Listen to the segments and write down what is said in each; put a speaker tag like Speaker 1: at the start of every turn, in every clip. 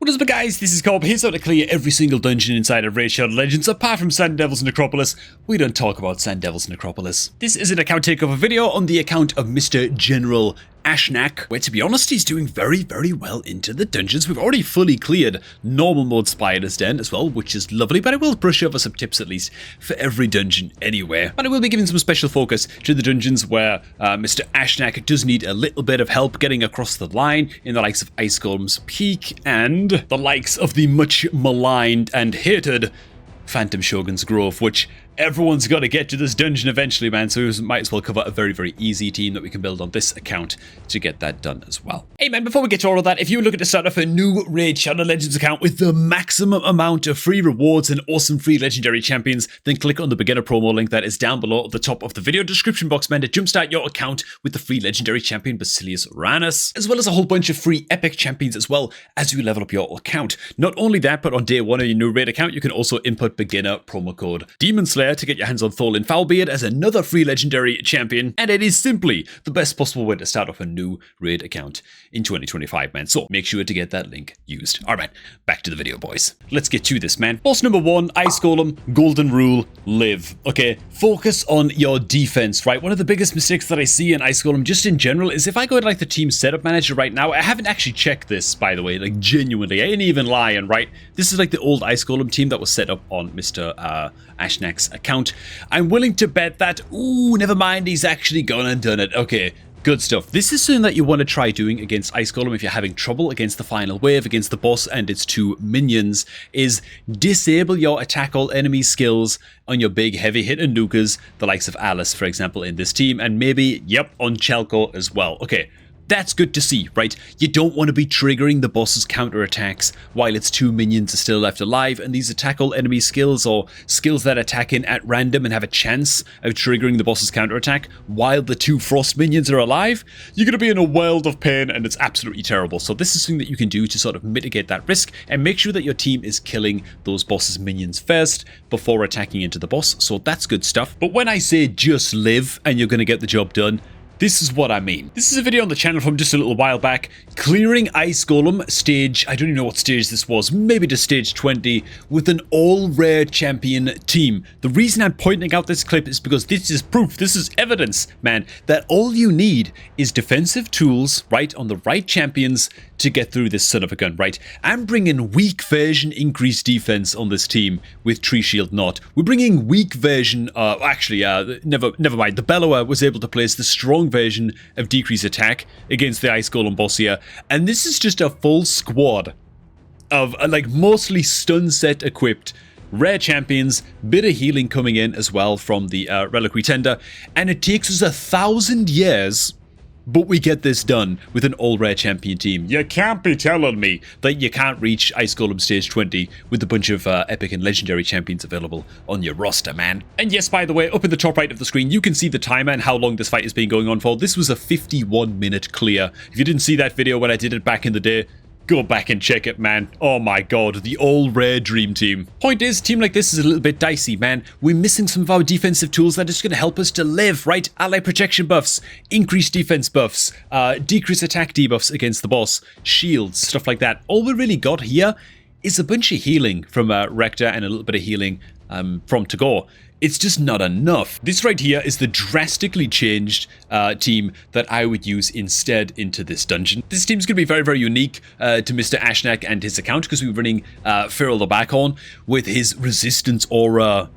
Speaker 1: What is up guys, this is Cobb, here's how to clear every single dungeon inside of Raid Shadow Legends apart from Sand Devil's Necropolis. We don't talk about Sand Devil's Necropolis. This is an account takeover video on the account of Mr. General Ashnak, where to be honest he's doing very well into the dungeons. We've already fully cleared normal mode Spider's Den as well, which is lovely, but I will brush over some tips at least for every dungeon anywhere. But I will be giving some special focus to the dungeons where Mr. Ashnak does need a little bit of help getting across the line, in the likes of Ice Golem's Peak and the likes of the much maligned and hated Phantom Shogun's Grove, which everyone's got to get to this dungeon eventually, man, so we might as well cover a very easy team that we can build on this account to get that done as well. Hey man, before we get to all of that, if you're looking to start off a new Raid Shadow Legends account with the maximum amount of free rewards and awesome free legendary champions, then click on the beginner promo link that is down below at the top of the video description box, man, to jumpstart your account with the free legendary champion Basilius Ranus, as well as a whole bunch of free epic champions as well as you level up your account. Not only that, but on day one of your new raid account, you can also input beginner promo code Demon Slayer to get your hands on Thorlin Foulbeard as another free legendary champion, and it is simply the best possible way to start off a new raid account in 2025, man, so make sure to get that link used. Alright, back to the video, boys. Let's get to this, man. Boss number one, Ice Golem, Golden Rule, live. Okay, focus on your defense, right? One of the biggest mistakes that I see in Ice Golem, just in general, is if I go to like the team setup manager right now, I haven't actually checked this, by the way, like genuinely, I ain't even lying, right? This is like the old Ice Golem team that was set up on Mr. Ashnak's account. I'm willing to bet that, ooh, never mind, he's actually gone and done it. Okay, good stuff. This is something that you want to try doing against Ice Golem if you're having trouble against the final wave, against the boss and its two minions, is disable your attack all enemy skills on your big heavy hitter nukers, the likes of Alice, for example, in this team, and maybe, yep, on Chelko as well. Okay. That's good to see, right? You don't want to be triggering the boss's counterattacks while its two minions are still left alive, and these attack all enemy skills, or skills that attack in at random and have a chance of triggering the boss's counterattack while the two frost minions are alive, you're going to be in a world of pain, and it's absolutely terrible. So this is something that you can do to sort of mitigate that risk and make sure that your team is killing those boss's minions first before attacking into the boss, so that's good stuff. But when I say just live and you're going to get the job done, this is what I mean. This is a video on the channel from just a little while back, clearing Ice Golem stage, I don't even know what stage this was, maybe to stage 20, with an all-rare champion team. The reason I'm pointing out this clip is because this is proof, this is evidence, man, that all you need is defensive tools, right, on the right champions to get through this son of a gun, right? I'm bringing weak version increased defense on this team with Tree Shield not. We're bringing weak version, never mind, the Bellower was able to place the strong version of decreased attack against the Ice Golem boss here, and this is just a full squad of like mostly stun set equipped rare champions, bit of healing coming in as well from the Reliquary Tender, and it takes us 1,000 years, but we get this done with an all-rare champion team. You can't be telling me that you can't reach Ice Golem stage 20 with a bunch of epic and legendary champions available on your roster, man. And yes, by the way, up in the top right of the screen, you can see the timer and how long this fight has been going on for. This was a 51-minute clear. If you didn't see that video when I did it back in the day, go back and check it, man. Oh my god, the all-rare dream team. Point is, a team like this is a little bit dicey, man. We're missing some of our defensive tools that are just going to help us to live, right? Ally protection buffs, increased defense buffs, decreased attack debuffs against the boss, shields, stuff like that. All we really got here is a bunch of healing from Rector and a little bit of healing from Tagore. It's just not enough. This right here is the drastically changed team that I would use instead into this dungeon. This team's going to be very unique to Mr. Ashnak and his account, because we're running Feral the Backhorn with his resistance aura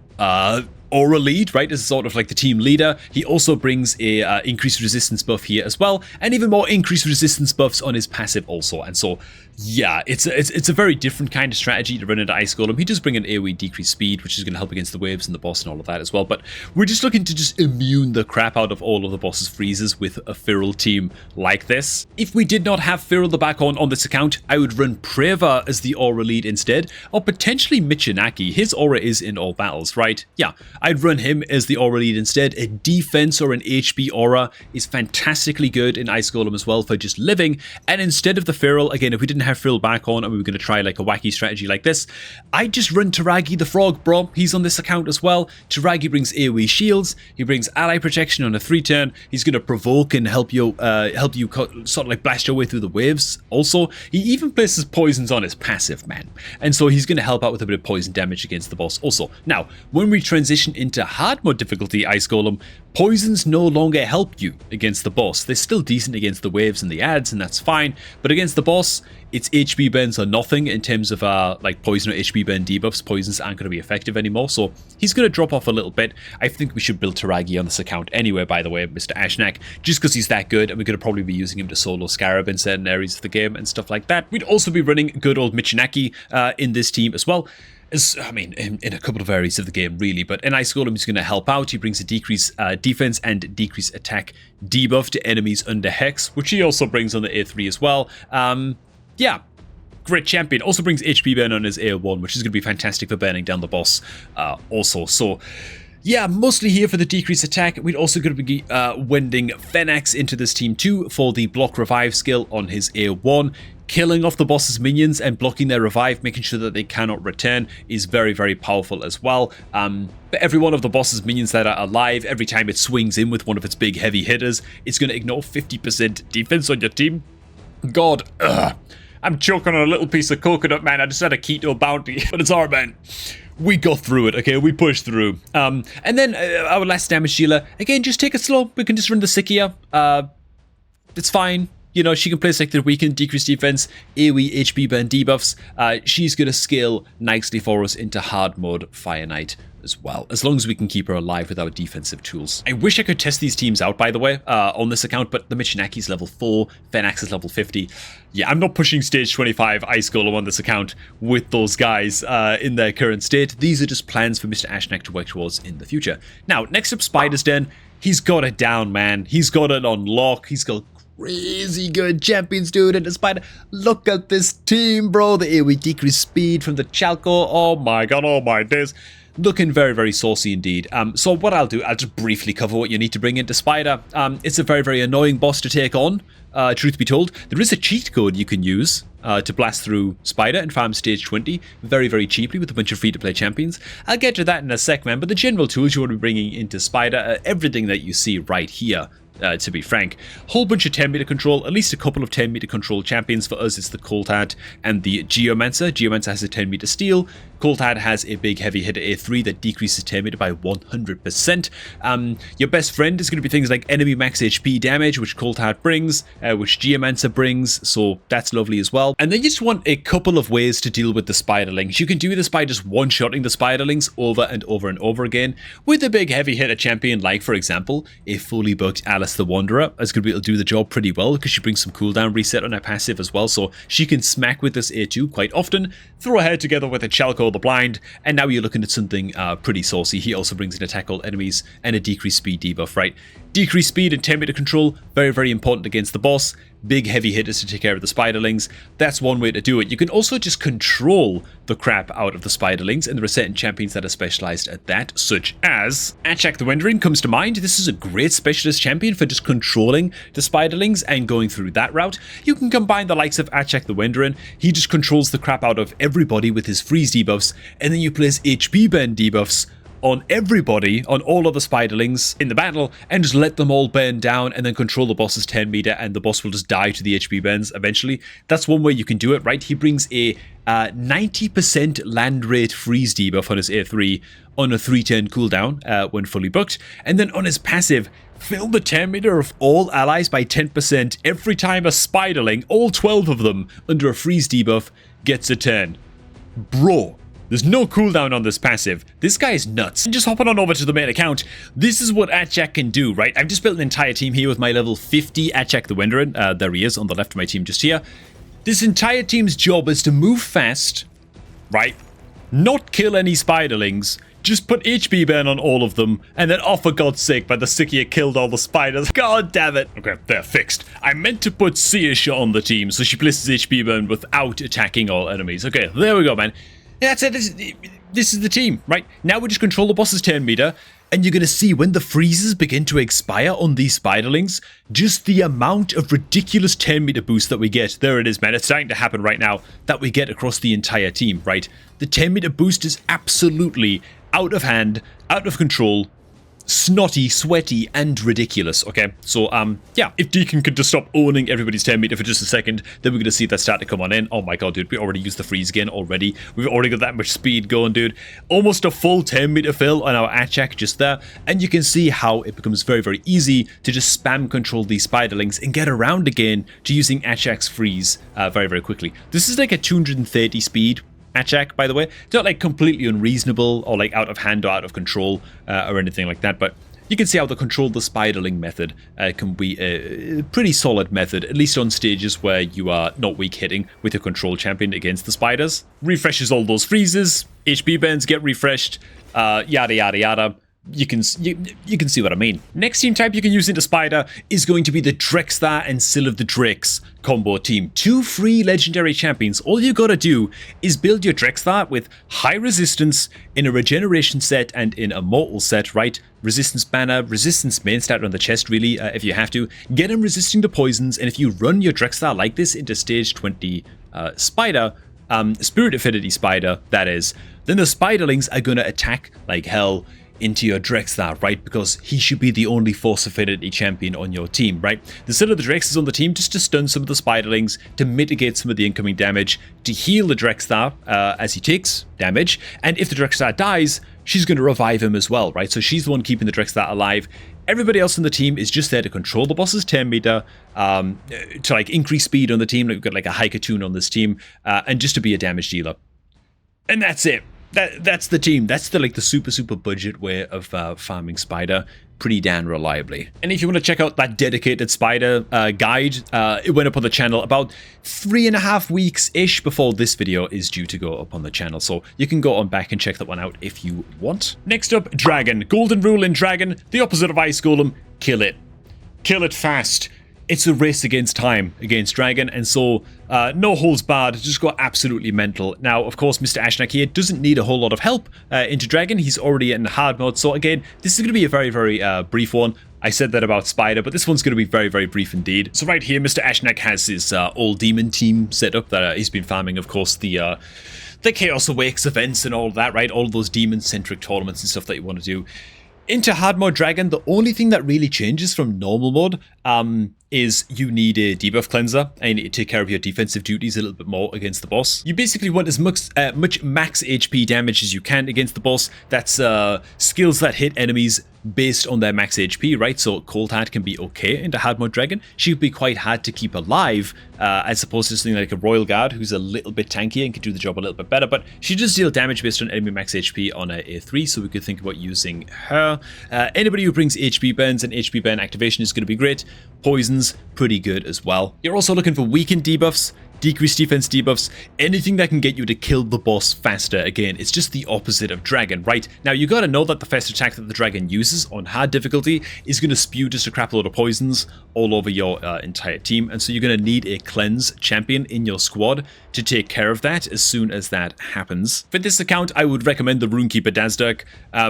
Speaker 1: lead, right, as sort of like the team leader. He also brings a increased resistance buff here as well, and even more increased resistance buffs on his passive also. And so, yeah, it's a very different kind of strategy to run into Ice Golem. He does bring an AoE decreased speed, which is going to help against the waves and the boss and all of that as well. But we're just looking to just immune the crap out of all of the boss's freezes with a Feral team like this. If we did not have Feral the Backhorn on this account, I would run Preva as the aura lead instead, or potentially Michinaki. His aura is in all battles, right? Yeah, I'd run him as the aura lead instead. A defense or an HP aura is fantastically good in Ice Golem as well for just living. And instead of the Feral, again, if we didn't have Feral back on and we were going to try like a wacky strategy like this, I'd just run Taragi the Frog, bro. He's on this account as well. Taragi brings AoE shields. He brings ally protection on a 3-turn. He's going to provoke and help you sort of like blast your way through the waves. Also, he even places poisons on his passive, man. And so he's going to help out with a bit of poison damage against the boss also. Now, when we transition into hard mode difficulty Ice Golem, poisons no longer help you against the boss. They're still decent against the waves and the ads, and that's fine. But against the boss, it's HP burns are nothing in terms of like poison or HP burn debuffs. Poisons aren't going to be effective anymore, so he's going to drop off a little bit. I think we should build Taragi on this account anyway, by the way, Mr. Ashnak, just because he's that good, and we're going to probably be using him to solo Scarab in certain areas of the game and stuff like that. We'd also be running good old Michinaki in this team as well. I mean, in a couple of areas of the game, really. But in Ice Golem, he's going to help out. He brings a decrease defense and decrease attack debuff to enemies under Hex, which he also brings on the A3 as well. Yeah, great champion. Also brings HP burn on his A1, which is going to be fantastic for burning down the boss also. So, yeah, mostly here for the decreased attack. We're also going to be wending Fenax into this team too for the block revive skill on his A1. Killing off the boss's minions and blocking their revive, making sure that they cannot return, is very, very powerful as well. But every one of the boss's minions that are alive, every time it swings in with one of its big heavy hitters, it's going to ignore 50% defense on your team. God, I'm choking on a little piece of coconut, man. I just had a keto bounty, but it's alright, man. We got through it, okay? We pushed through. And then our last damage dealer, again, just take it slow. We can just run the Sikia. It's fine. You know, she can place like the weakened, decreased defense, AoE, HP burn debuffs. She's going to scale nicely for us into hard mode Fire Knight as well, as long as we can keep her alive with our defensive tools. I wish I could test these teams out, by the way, on this account, but the Michinaki's level 4, Fenax is level 50. Yeah, I'm not pushing stage 25 Ice Golem on this account with those guys in their current state. These are just plans for Mr. Ashnak to work towards in the future. Now, next up, Spider's Den. He's got it down, man. He's got it on lock. He's got crazy good champions, dude, and despite look at this team, bro. The AoE decreased speed from the Chalco. Oh my god, oh my days. Looking very, very saucy indeed. So what I'll do, I'll just briefly cover what you need to bring into Spider. It's a very, very annoying boss to take on, truth be told. There is a cheat code you can use to blast through Spider and farm stage 20 very, very cheaply with a bunch of free-to-play champions. I'll get to that in a sec, man, but the general tools you want to be bringing into Spider are everything that you see right here. To be frank, whole bunch of 10 meter control, at least a couple of 10 meter control champions. For us, it's the Coltad and the Geomancer. Geomancer has a 10 meter steal. Coltad has a big heavy hitter A3 that decreases 10 meter by 100%. Your best friend is going to be things like enemy max HP damage, which Coltad brings, which Geomancer brings, so that's lovely as well. And then you just want a couple of ways to deal with the Spiderlings. You can do this by just one-shotting the Spiderlings over and over and over again with a big heavy hitter champion, like, for example, a fully booked Alice the Wanderer is going to be able to do the job pretty well because she brings some cooldown reset on her passive as well, so she can smack with this A2 quite often, throw her head together with a Chalco the Blind, and now you're looking at something pretty saucy. He also brings in attack all enemies and a decreased speed debuff, right? Decreased speed and 10 meter control, very, very important against the boss. Big heavy hitters to take care of the Spiderlings. That's one way to do it. You can also just control the crap out of the Spiderlings, and there are certain champions that are specialized at that, such as Achak the Wandering comes to mind. This is a great specialist champion for just controlling the Spiderlings and going through that route. You can combine the likes of Achak the Wandering. He just controls the crap out of everybody with his freeze debuffs, and then you place HP burn debuffs on everybody, on all of the Spiderlings in the battle, and just let them all burn down and then control the boss's 10 meter, and the boss will just die to the HP burns eventually. That's one way you can do it, right? He brings a 90% land rate freeze debuff on his A3 on a 3-turn cooldown when fully booked, and then on his passive, fill the 10 meter of all allies by 10% every time a Spiderling, all 12 of them, under a freeze debuff, gets a turn. Bro. There's no cooldown on this passive. This guy is nuts. And just hopping on over to the main account, this is what Achak can do, right? I've just built an entire team here with my level 50 Achak the Wandering. There he is on the left of my team just here. This entire team's job is to move fast, right? Not kill any Spiderlings. Just put HP burn on all of them, and then, oh, for God's sake, by the Sikia killed all the spiders. God damn it. Okay, they're fixed. I meant to put Seisha on the team, so she places HP burn without attacking all enemies. Okay, there we go, man. That's it. this is the team, right? Now we just control the boss's turn meter, and you're going to see when the freezes begin to expire on these spiderlings, just the amount of ridiculous turn meter boost that we get. There it is, man. It's starting to happen right now that we get across the entire team, right? The turn meter boost is absolutely out of hand, out of control, snotty, sweaty, and ridiculous, okay? So, yeah, if Deacon could just stop owning everybody's 10 meter for just a second, then we're going to see that start to come on in. Oh my god, dude, we already used the freeze again already. We've already got that much speed going, dude. Almost a full 10 meter fill on our Achak just there, and you can see how it becomes very, very easy to just spam control these spiderlings and get around again to using Achak's freeze very, very quickly. This is like a 230 speed Achak, by the way. It's not like completely unreasonable or like out of hand or out of control or anything like that, but you can see how the control the spiderling method can be a pretty solid method, at least on stages where you are not weak hitting with your control champion against the spiders. Refreshes all those freezes, HP burns get refreshed, yada yada yada. You can see what I mean. Next team type you can use into Spider is going to be the Drexthar and Sill of the Drakes combo team. 2 free legendary champions. All you gotta do is build your Drexthar with high resistance in a regeneration set and in a mortal set, right? Resistance banner, resistance main stat on the chest really, if you have to. Get him resisting to poisons, and if you run your Drexthar like this into stage 20 Spider, Spirit Affinity Spider, that is, then the Spiderlings are gonna attack like hell into your Drexthar, right? Because he should be the only Force Affinity champion on your team, right? The Sill of the Drakes is on the team just to stun some of the Spiderlings, to mitigate some of the incoming damage, to heal the Drexthar as he takes damage, and if the Drexthar dies, she's going to revive him as well, right? So she's the one keeping the Drexthar alive. Everybody else on the team is just there to control the boss's turn meter, to like increase speed on the team. Like, we've got like a Hiker Toon on this team, and just to be a damage dealer. And that's it. That's the team. That's the super budget way of farming Spider pretty damn reliably. And if you want to check out that dedicated Spider guide, it went up on the channel about 3.5 weeks-ish before this video is due to go up on the channel. So you can go on back and check that one out if you want. Next up, Dragon. Golden rule in Dragon, the opposite of Ice Golem, kill it. Kill it fast. It's a race against time against Dragon, and so no holds barred, just go absolutely mental. Now, of course, Mr. Ashnak here doesn't need a whole lot of help into Dragon. He's already in hard mode, so again, this is going to be a very, very brief one. I said that about Spider, but this one's going to be very, very brief indeed. So right here, Mr. Ashnak has his old demon team set up that he's been farming, of course, the Chaos Awakes events and all that, right? All those demon-centric tournaments and stuff that you want to do. Into hard mode Dragon, the only thing that really changes from normal mode is you need a debuff cleanser and you need to take care of your defensive duties a little bit more against the boss. You basically want as much max HP damage as you can against the boss. That's skills that hit enemies based on their max HP, right? So Cold Heart can be okay into hard mode Dragon. She would be quite hard to keep alive as opposed to something like a Royal Guard who's a little bit tanky and can do the job a little bit better, but she does deal damage based on enemy max HP on a A3, so we could think about using her. Anybody who brings HP burns and HP burn activation is going to be great. Poisons, pretty good as well. You're also looking for weakened debuffs, decreased defense debuffs, anything that can get you to kill the boss faster. Again, it's just the opposite of Dragon, right? Now, you gotta know that the first attack that the Dragon uses on hard difficulty is gonna spew just a crap load of poisons all over your entire team, and so you're gonna need a cleanse champion in your squad to take care of that as soon as that happens. For this account, I would recommend the Runekeeper Dazdirk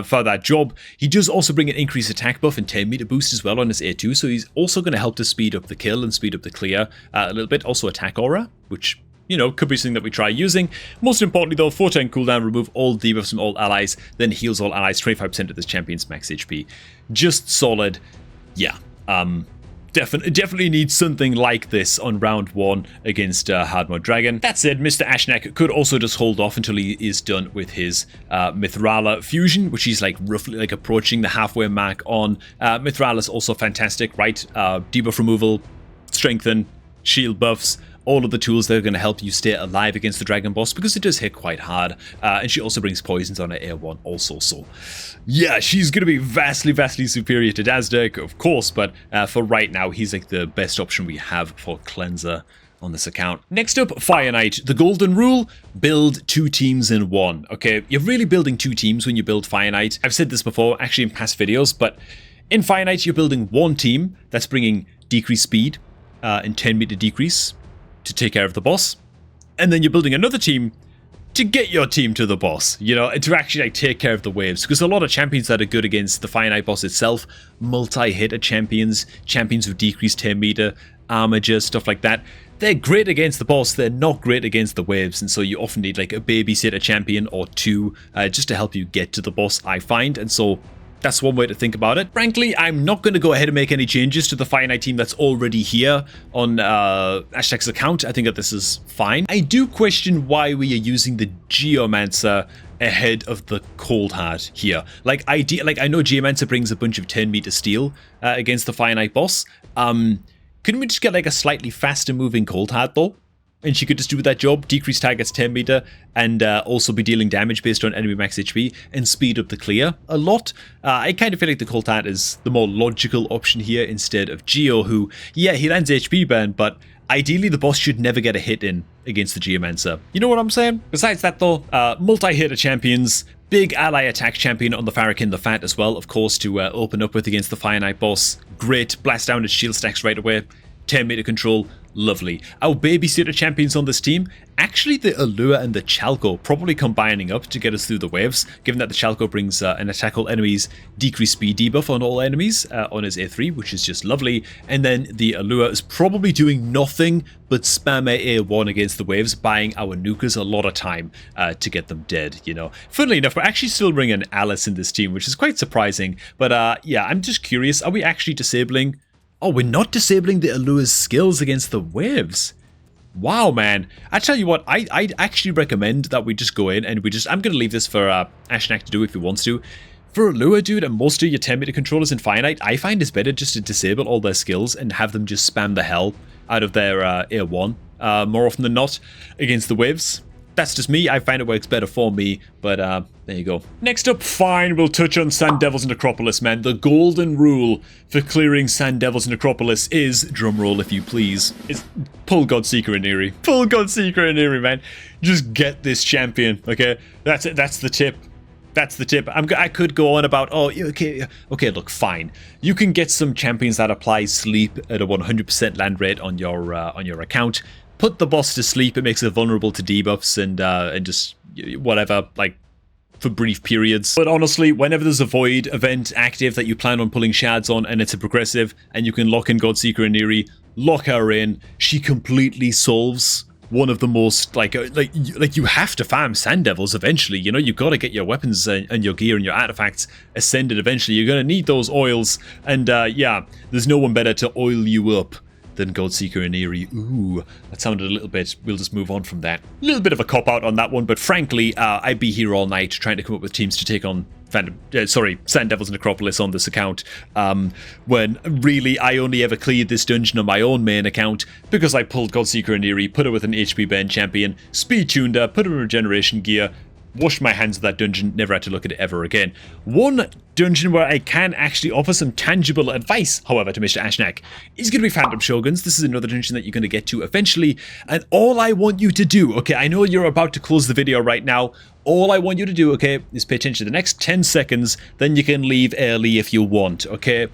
Speaker 1: for that job. He does also bring an increased attack buff and 10 meter boost as well on his A2, so he's also gonna help to speed up the kill and speed up the clear a little bit. Also attack aura, which, you know, could be something that we try using. Most importantly though, 4-turn cooldown, remove all debuffs from all allies, then heals all allies 25% of this champion's max HP. Just solid. Yeah, definitely need something like this on round 1 against hard mode Dragon. That said, Mr. Ashnak could also just hold off until he is done with his Mithrala fusion, which he's like roughly like approaching the halfway mark on. Mithrala's also fantastic, right? Debuff removal, strengthen, shield buffs, all of the tools that are going to help you stay alive against the Dragon boss, because it does hit quite hard. And she also brings poisons on her A1 also, so yeah, she's going to be vastly superior to Dazdirk, of course, but for right now, he's like the best option we have for cleanser on this account. Next up, Fire Knight. The golden rule, build 2 teams in 1. Okay, you're really building 2 teams when you build Fire Knight. I've said this before, actually in past videos, but in Fire Knight, you're building 1 team that's bringing decreased speed and 10 meter decrease to take care of the boss, and then you're building another team to get your team to the boss, you know, and to actually like take care of the waves. Because a lot of champions that are good against the finite boss itself, multi-hitter champions, champions with decreased turn meter, armature, stuff like that, they're great against the boss, they're not great against the waves, and so you often need like a babysitter champion or two just to help you get to the boss, I find, and so that's one way to think about it. Frankly, I'm not going to go ahead and make any changes to the finite team that's already here on Ashnak's account. I think that this is fine. I do question why we are using the Geomancer ahead of the Cold Heart here. Like I know Geomancer brings a bunch of 10 meter steel against the finite boss. Couldn't we just get like a slightly faster moving Cold Heart though? And she could just do that job, decrease target's 10 meter, and also be dealing damage based on enemy max HP, and speed up the clear a lot. I kind of feel like the Cold Heart is the more logical option here instead of Geo, who, yeah, he lands HP burn, but ideally the boss should never get a hit in against the Geomancer. You know what I'm saying? Besides that though, multi-hitter champions, big ally attack champion on the Farrakhan the Fat as well, of course, to open up with against the Finite boss. Great, blast down his shield stacks right away, 10 meter control, lovely. Our babysitter champions on this team, actually the Allure and the Chalco probably combining up to get us through the waves, given that the Chalco brings an attack all enemies decreased speed debuff on all enemies on his A3, which is just lovely. And then the Allure is probably doing nothing but spam A1 against the waves, buying our nukers a lot of time to get them dead, you know. Funnily enough, we're actually still bringing Alice in this team, which is quite surprising. But yeah, I'm just curious, are we actually disabling... Oh, we're not disabling the Allure's skills against the waves. Wow, man. I tell you what, I'd actually recommend that we just go in and I'm going to leave this for Ashnak to do if he wants to. For Allure, dude, and most of your 10 meter controllers in Finite, I find it's better just to disable all their skills and have them just spam the hell out of their A1 more often than not against the waves. That's just me. I find it works better for me, but there you go. Next up, fine, we'll touch on Sand Devil's Necropolis, man. The golden rule for clearing Sand Devil's Necropolis is, drumroll if you please, is pull Godseeker and Eerie. Pull Godseeker and Eerie, man. Just get this champion, okay? That's it. That's the tip. That's the tip. I could go on about, oh, okay, look, fine. You can get some champions that apply sleep at a 100% land rate on your account. Put the boss to sleep. It makes it vulnerable to debuffs and just whatever, like, for brief periods. But honestly, whenever there's a void event active that you plan on pulling shards on and it's a progressive and you can lock in Godseeker and Eerie, lock her in. She completely solves one of the most, like you have to farm Sand Devils eventually, you know, you've got to get your weapons and your gear and your artifacts ascended eventually. You're going to need those oils, and yeah, there's no one better to oil you up than Godseeker and Eerie. Ooh, that sounded a little bit, we'll just move on from that. A little bit of a cop-out on that one, but frankly, I'd be here all night trying to come up with teams to take on Sand Devil's Necropolis on this account, when really I only ever cleared this dungeon on my own main account because I pulled Godseeker and Eerie, put her with an HP burn champion, speed-tuned her, put her in regeneration gear, washed my hands of that dungeon, never had to look at it ever again. One dungeon where I can actually offer some tangible advice, however, to Mr. Ashnak is going to be Phantom Shoguns. This is another dungeon that you're going to get to eventually, and all I want you to do, okay, I know you're about to close the video right now, all I want you to do, okay, is pay attention to the next 10 seconds, then you can leave early if you want, okay?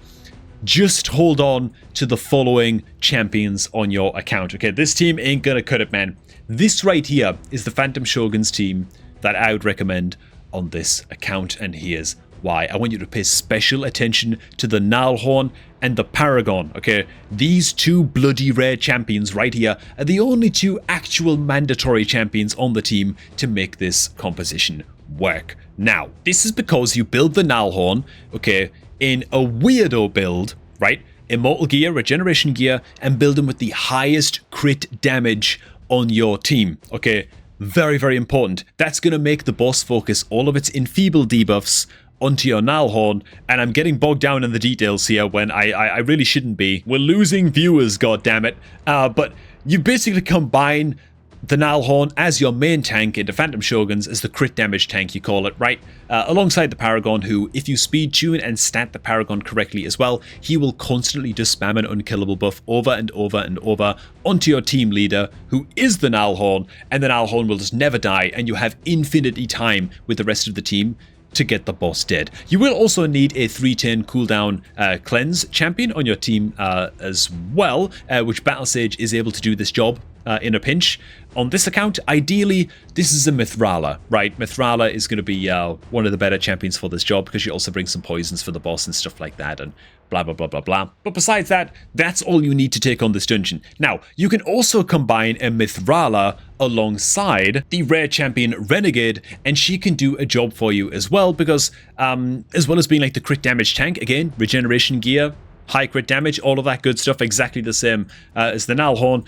Speaker 1: Just hold on to the following champions on your account, okay? This team ain't going to cut it, man. This right here is the Phantom Shoguns team that I would recommend on this account, and here's why. I want you to pay special attention to the Gnarlhorn and the Paragon, okay? These two bloody rare champions right here are the only two actual mandatory champions on the team to make this composition work. Now, this is because you build the Gnarlhorn, okay, in a weirdo build, right? Immortal gear, regeneration gear, and build them with the highest crit damage on your team, okay? Very, very important. That's going to make the boss focus all of its enfeeble debuffs onto your Gnarlhorn, and I'm getting bogged down in the details here when I really shouldn't be. We're losing viewers, goddammit. But you basically combine the Gnarlhorn as your main tank into Phantom Shoguns as the crit damage tank, you call it, right? Alongside the Paragon, who, if you speed tune and stat the Paragon correctly as well, he will constantly just spam an unkillable buff over and over and over onto your team leader, who is the Gnarlhorn, and the Gnarlhorn will just never die, and you have infinity time with the rest of the team to get the boss dead. You will also need a 3-turn cooldown cleanse champion on your team as well, which Battle Sage is able to do this job in a pinch. On this account, ideally, this is a Mithrala, right? Mithrala is going to be one of the better champions for this job because she also brings some poisons for the boss and stuff like that, and blah, blah, blah, blah, blah. But besides that, that's all you need to take on this dungeon. Now, you can also combine a Mithrala alongside the rare champion Renegade, and she can do a job for you as well, because as well as being like the crit damage tank, again, regeneration gear, high crit damage, all of that good stuff, exactly the same as the Nalhorn.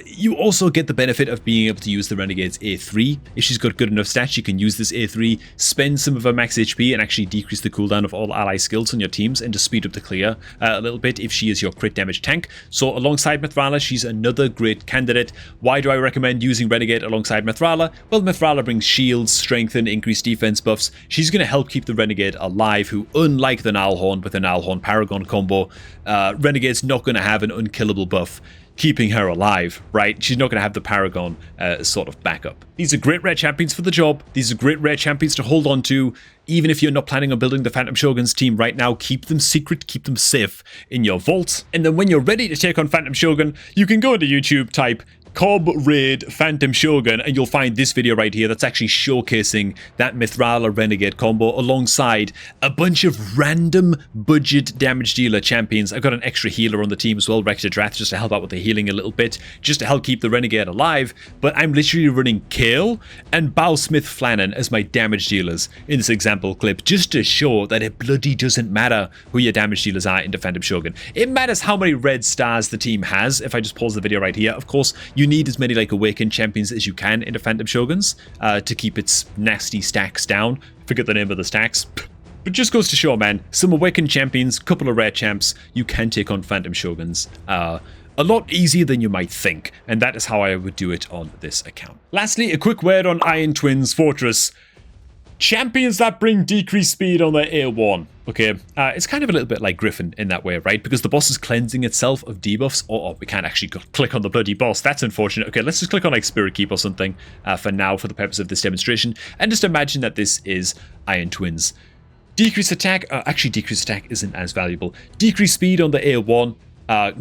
Speaker 1: You also get the benefit of being able to use the Renegade's A3. If she's got good enough stats, she can use this A3, spend some of her max HP, and actually decrease the cooldown of all ally skills on your teams, and to speed up the clear a little bit if she is your crit damage tank. So alongside Mithrala, she's another great candidate. Why do I recommend using Renegade alongside Mithrala? Well, Mithrala brings shields, strength, and increased defense buffs. She's going to help keep the Renegade alive, who, unlike the Nalhorn with the Nalhorn Paragon combo, Renegade's not going to have an unkillable buff keeping her alive, right? She's not going to have the Paragon sort of backup. These are great rare champions for the job. These are great rare champions to hold on to. Even if you're not planning on building the Phantom Shogun's team right now, keep them secret, keep them safe in your vault. And then when you're ready to take on Phantom Shogun, you can go into YouTube, type Cobb Raid Phantom Shogun, and you'll find this video right here that's actually showcasing that Mithrala Renegade combo alongside a bunch of random budget damage dealer champions. I've got an extra healer on the team as well, Rector Drath, just to help out with the healing a little bit, just to help keep the Renegade alive. But I'm literally running Kale and Bowsmith Flannan as my damage dealers in this example clip, just to show that it bloody doesn't matter who your damage dealers are into Phantom Shogun. It matters how many red stars the team has. If I just pause the video right here, of course, you need as many like awakened champions as you can into Phantom Shoguns to keep its nasty stacks down. Forget the name of the stacks. But just goes to show, man, some awakened champions, couple of rare champs, you can take on Phantom Shoguns a lot easier than you might think, and that is how I would do it on this account. Lastly, a quick word on Iron Twins Fortress. Champions that bring decreased speed on their A1. Okay, it's kind of a little bit like Griffin in that way, right? Because the boss is cleansing itself of debuffs. Oh, we can't actually click on the bloody boss. That's unfortunate. Okay, let's just click on like Spirit Keep or something for now, for the purpose of this demonstration. And just imagine that this is Iron Twins. Decreased attack, actually decreased attack isn't as valuable. Decreased speed on the A1,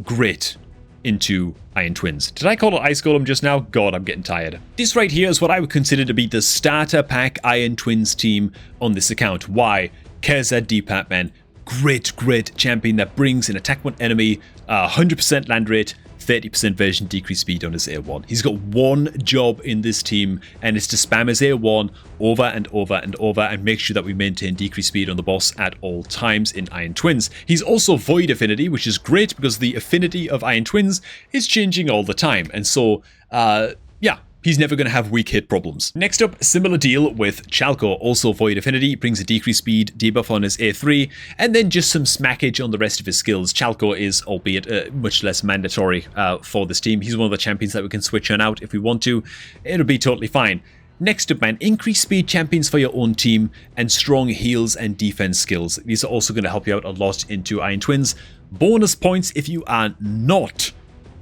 Speaker 1: great into Iron Twins. Did I call it Ice Golem just now? God, I'm getting tired. This right here is what I would consider to be the starter pack Iron Twins team on this account. Why? KZ DPAT, man. Great champion that brings an attack one enemy, 100% land rate, 30% version decreased speed on his A1. He's got one job in this team, and it's to spam his A1 over and over and over and make sure that we maintain decreased speed on the boss at all times in Iron Twins. He's also Void Affinity, which is great because the affinity of Iron Twins is changing all the time. And so, yeah, he's never going to have weak hit problems. Next up, similar deal with Chalco, also Void Affinity, brings a decreased speed debuff on his A3, and then just some smackage on the rest of his skills. Chalco is, albeit much less mandatory for this team. He's one of the champions that we can switch on out if we want to. It'll be totally fine. Next up, man, increased speed champions for your own team and strong heals and defense skills. These are also going to help you out a lot into Iron Twins. Bonus points if you are not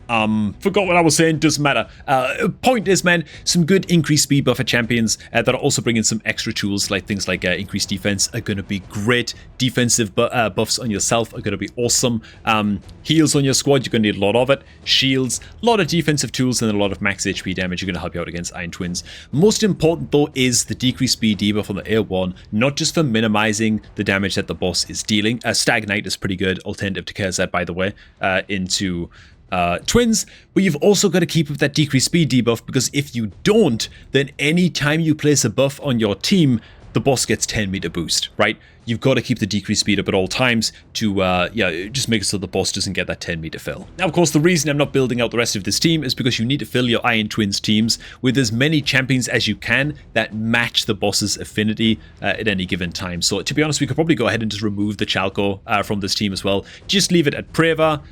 Speaker 1: forgot what I was saying, doesn't matter. Point is, man, some good increased speed buffer champions that are also bringing some extra tools, like things like increased defense are going to be great. Defensive buffs on yourself are going to be awesome. Heals on your squad, you're going to need a lot of it. Shields, a lot of defensive tools, and a lot of max HP damage are going to help you out against Iron Twins. Most important, though, is the decreased speed debuff on the A1, not just for minimizing the damage that the boss is dealing. Stag Knight is pretty good, alternative to KZ, by the way, into Twins, but you've also got to keep up that decreased speed debuff, because if you don't, then any time you place a buff on your team, the boss gets 10 meter boost, right? You've got to keep the decreased speed up at all times to, just make it so the boss doesn't get that 10 meter fill. Now, of course, the reason I'm not building out the rest of this team is because you need to fill your Iron Twins teams with as many champions as you can that match the boss's affinity at any given time. So, to be honest, we could probably go ahead and just remove the Chalco from this team as well. Just leave it at Preva,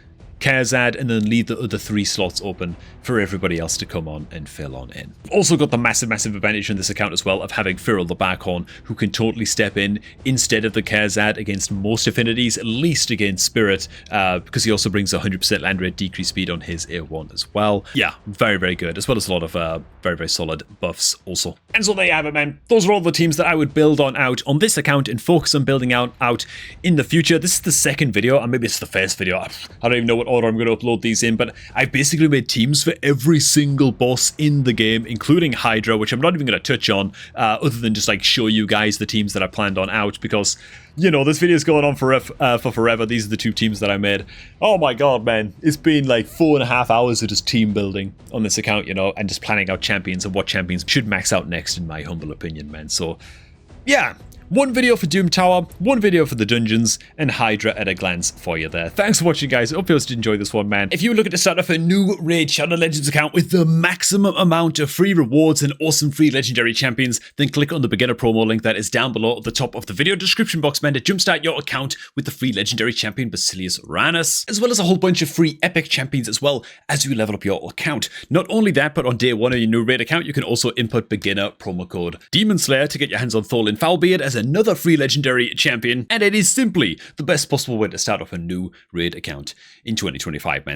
Speaker 1: Karzad, and then leave the other 3 slots open for everybody else to come on and fill on in. We've also got the massive advantage in this account as well of having Firil the Barkhorn, who can totally step in instead of the Karzad against most affinities, at least against Spirit, because he also brings 100% land rate decrease speed on his A1 as well. Yeah, very good, as well as a lot of very solid buffs also. And so there you have it, man. Those are all the teams that I would build out on this account and focus on building out in the future. This is the second video, and maybe it's the first video. I don't even know what order I'm going to upload these in, but I basically made teams for every single boss in the game, including Hydra, which I'm not even going to touch on, other than just like show you guys the teams that I planned on out, because, you know, this video is going on for forever. These are the 2 teams that I made. Oh my god, man. It's been like 4.5 hours of just team building on this account, you know, and just planning out champions and what champions should max out next, in my humble opinion, man. So, yeah. 1 video for Doom Tower, 1 video for the dungeons, and Hydra at a glance for you there. Thanks for watching, guys. I hope you also enjoyed this one, man. If you're looking to start off a new Raid Shadow Legends account with the maximum amount of free rewards and awesome free legendary champions, then click on the beginner promo link that is down below at the top of the video description box, man, to jumpstart your account with the free legendary champion Basilius Ranus, as well as a whole bunch of free epic champions as well as you level up your account. Not only that, but on day 1 of your new Raid account, you can also input beginner promo code Demon Slayer to get your hands on Thorlin Foulbeard as another free legendary champion, and it is simply the best possible way to start off a new Raid account in 2025, man.